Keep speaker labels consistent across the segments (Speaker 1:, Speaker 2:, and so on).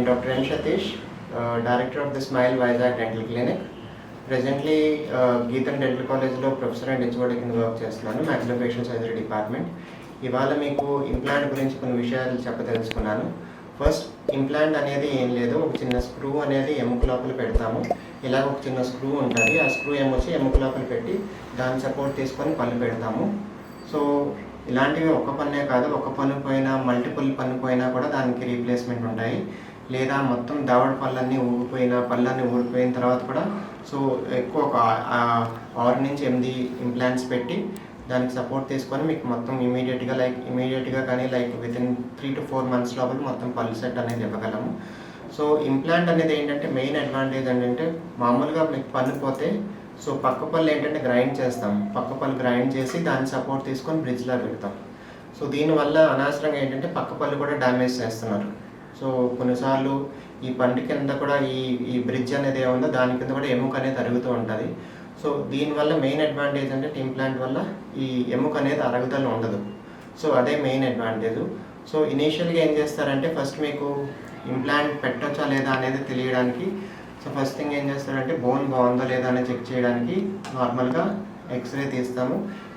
Speaker 1: am Dr. N. Satish, Director of the Smile Vizag Dental Clinic. Presently, Geetan Dental College లో professor and HOD కింద work చేస్తున్నాను maxillofacial surgery department. ఇవాళ మీకు implant గురించి కొన్ని విషయాలు చెప్పదలుచుకున్నాను. ఫస్ట్, ఇంప్లాంట్ అనేది ఏం లేదు, ఒక చిన్న స్క్రూ అనేది ఎముక లోపల పెడతాము. ఇలాగ ఒక చిన్న స్క్రూ ఉంటుంది, ఆ స్క్రూ ఏమొచ్చి ఎముక లోపల పెట్టి దాని సపోర్ట్ తీసుకొని పళ్ళు పెడతాము. సో ఇలాంటివి ఒక పన్నే కాదు, ఒక పన్ను పోయినా మల్టిపుల్ పన్ను పోయినా కూడా దానికి రీప్లేస్మెంట్ ఉంటాయి. లేదా మొత్తం దవడ పళ్ళన్నీ పళ్ళన్నీ ఊడిపోయిన తర్వాత కూడా సో ఎక్కువ ఒక 6 నుంచి 8 ఇంప్లాంట్స్ పెట్టి దానికి సపోర్ట్ తీసుకొని మీకు మొత్తం ఇమీడియట్గా కానీ వితిన్ 3 to 4 months లోపల మొత్తం పళ్ళు సెట్ అనేది ఇవ్వగలము. సో ఇంప్లాంట్ అనేది ఏంటంటే మెయిన్ అడ్వాంటేజ్ ఏంటంటే మామూలుగా మీకు పన్ను పోతే సో పక్క పళ్ళు ఏంటంటే గ్రైండ్ చేస్తాం, పక్క పళ్ళు గ్రైండ్ చేసి దాన్ని సపోర్ట్ తీసుకొని బ్రిడ్జ్లా పెడతాం. సో దీనివల్ల అనవసరంగా ఏంటంటే పక్క పళ్ళు కూడా డ్యామేజ్ చేస్తున్నారు. సో కొన్నిసార్లు ఈ పంటి కింద కూడా ఈ బ్రిడ్జ్ అనేది ఏముందో దాని కింద కూడా ఎముక అనేది అరుగుతూ ఉంటుంది. సో దీనివల్ల మెయిన్ అడ్వాంటేజ్ అంటే ఇంప్లాంట్ వల్ల ఈ ఎముక అనేది అరుగుదల ఉండదు. సో అదే మెయిన్ అడ్వాంటేజ్. సో ఇనీషియల్గా ఏం చేస్తారంటే ఫస్ట్ మీకు ఇంప్లాంట్ పెట్టొచ్చా లేదా అనేది తెలియడానికి సో ఫస్ట్ థింగ్ ఏం చేస్తారంటే బోన్ బాగుందో లేదా అని చెక్ చేయడానికి నార్మల్గా ఎక్స్రే తీస్తాము.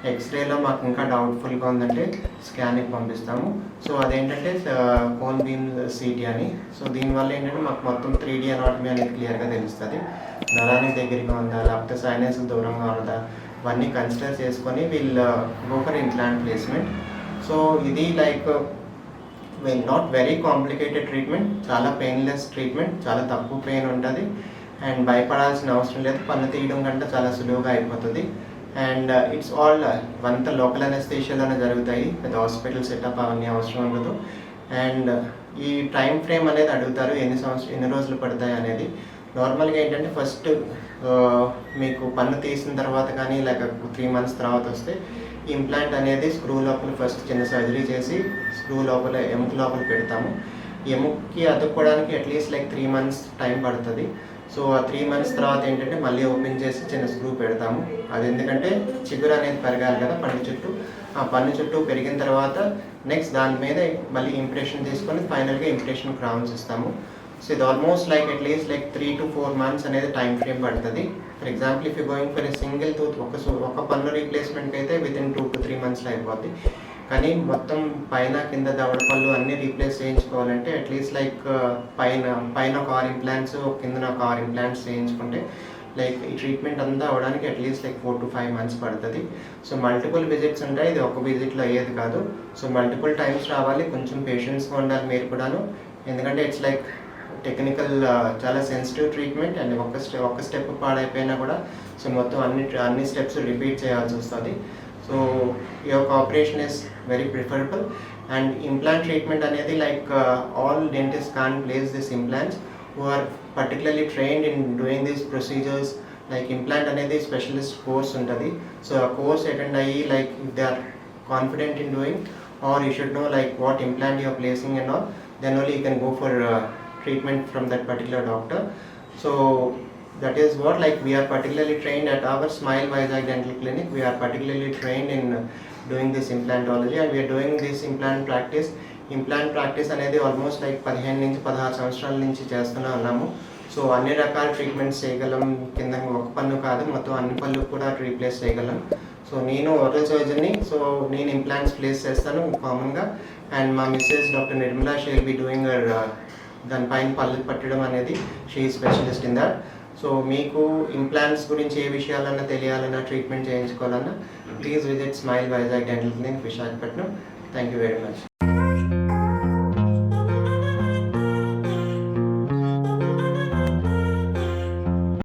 Speaker 1: ఎక్స్రేలో మాకు ఇంకా డౌట్ఫుల్గా ఉందంటే స్కానింగ్ పంపిస్తాము. సో అదేంటంటే కోన్ బీమ్ సిటీ అని. సో దీనివల్ల ఏంటంటే మాకు మొత్తం 3D అనాటమీ అనేది క్లియర్గా తెలుస్తుంది. నరానికి దగ్గరగా ఉందా లేకపోతే సైనస్ దూరంగా ఉందా ఇవన్నీ కన్సిడర్ చేసుకొని వీళ్ళు go for implant placement. So ఇది నాట్ వెరీ కాంప్లికేటెడ్ ట్రీట్మెంట్, చాలా పెయిన్లెస్ ట్రీట్మెంట్, చాలా తక్కువ పెయిన్ ఉంటుంది అండ్ భయపడాల్సిన అవసరం లేదు. పన్ను తీయడం కంటే చాలా సులువుగా అయిపోతుంది. అండ్ ఇట్స్ ఆల్ అంతా లోకల్ అనెస్థీషియాలోనే జరుగుతాయి, పెద్ద హాస్పిటల్ సెటప్ అవన్నీ అవసరం ఉండదు. అండ్ ఈ టైం ఫ్రేమ్ అనేది అడుగుతారు, ఎన్ని రోజులు పడతాయి అనేది. నార్మల్గా ఏంటంటే ఫస్ట్ మీకు పన్ను తీసిన తర్వాత కానీ 3 months తర్వాత వస్తే ఇంప్లాంట్ అనేది స్క్రూ లోపల ఫస్ట్ చిన్న సర్జరీ చేసి స్క్రూ లోపల ఎముక లోపల పెడతాము. ఎముకకి అతుక్కోవడానికి అట్లీస్ట్ 3 months టైం పడుతుంది. సో ఆ 3 months తర్వాత ఏంటంటే మళ్ళీ ఓపెన్ చేసి చిన్న స్క్రూ పెడతాము. అది ఎందుకంటే చిగురు అనేది పెరగాలి కదా పన్ను చుట్టూ. ఆ పన్ను చుట్టూ పెరిగిన తర్వాత నెక్స్ట్ దాని మీద మళ్ళీ ఇంప్రెషన్ తీసుకొని ఫైనల్గా ఇంప్రెషన్ క్రౌన్స్ ఇస్తాము. సో ఇది ఆల్మోస్ట్ అట్లీస్ట్ 3 to 4 months అనేది టైం ఫ్రేమ్ పడుతుంది. For example if you going for a single tooth ఒక పన్ను రీప్లేస్మెంట్కి అయితే వితిన్ 2 to 3 months అయిపోద్ది. కానీ మొత్తం పైన కింద దవడ పళ్ళు అన్నీ రీప్లేస్ చేయించుకోవాలంటే అట్లీస్ట్ పైన ఒక 6 implants కింద ఒక 6 implants చేయించుకుంటే ఈ ట్రీట్మెంట్ అంతా అవడానికి అట్లీస్ట్ 4 to 5 months పడుతుంది. సో మల్టిపుల్ విజిట్స్ ఉంటాయి, ఇది ఒక విజిట్లో అయ్యేది కాదు. సో మల్టిపుల్ టైమ్స్ రావాలి, కొంచెం పేషెన్స్గా ఉండాలి మీరు కూడాను. ఎందుకంటే ఇట్స్ టెక్నికల్ చాలా సెన్సిటివ్ ట్రీట్మెంట్ అండ్ ఒక స్టెప్ పాడైపోయినా కూడా సో మొత్తం అన్ని స్టెప్స్ రిపీట్ చేయాల్సి వస్తుంది. సో ఈ యొక్క operation is very preferable. And implant treatment అనేది all dentist can place this implants who are particularly trained in doing these procedures. Implant అనేది స్పెషలిస్ట్ కోర్స్ ఉంటుంది. సో ఆ కోర్స్ అటెండ్ అయ్యి if they are confident in doing or you should know what implant you are placing and all, then only you can go for treatment from that particular doctor. So that is what we are particularly trained at our Smile Vizag Dental Clinic. We are particularly trained in doing this implantology and we are doing this implant practice అనేది almost 15 నుంచి 16 సంవత్సరాల నుంచి చేస్తూనే ఉన్నాము. So అన్ని రకాల treatments చేయగలం, కింద ఒక పన్ను కాదు మొత్తం అన్ని పళ్ళు కూడా రీప్లేస్ చేయగలం. సో నేను ఓరల్ సర్జన్ని, సో నేను ఇంప్లాంట్స్ ప్లేస్ చేస్తాను కామన్గా. అండ్ మా Mrs doctor Nirmala she will be doing దానిపైన పళ్ళు పట్టడం అనేది she specialist in that. So మీకు ఇంప్లాంట్స్ గురించి ఏ విషయాలన్నా తెలియాలన్నా ట్రీట్మెంట్ చేయించుకోవాలన్నా please visit Smile Vizag dental clinic Visakhapatnam. Thank you very much.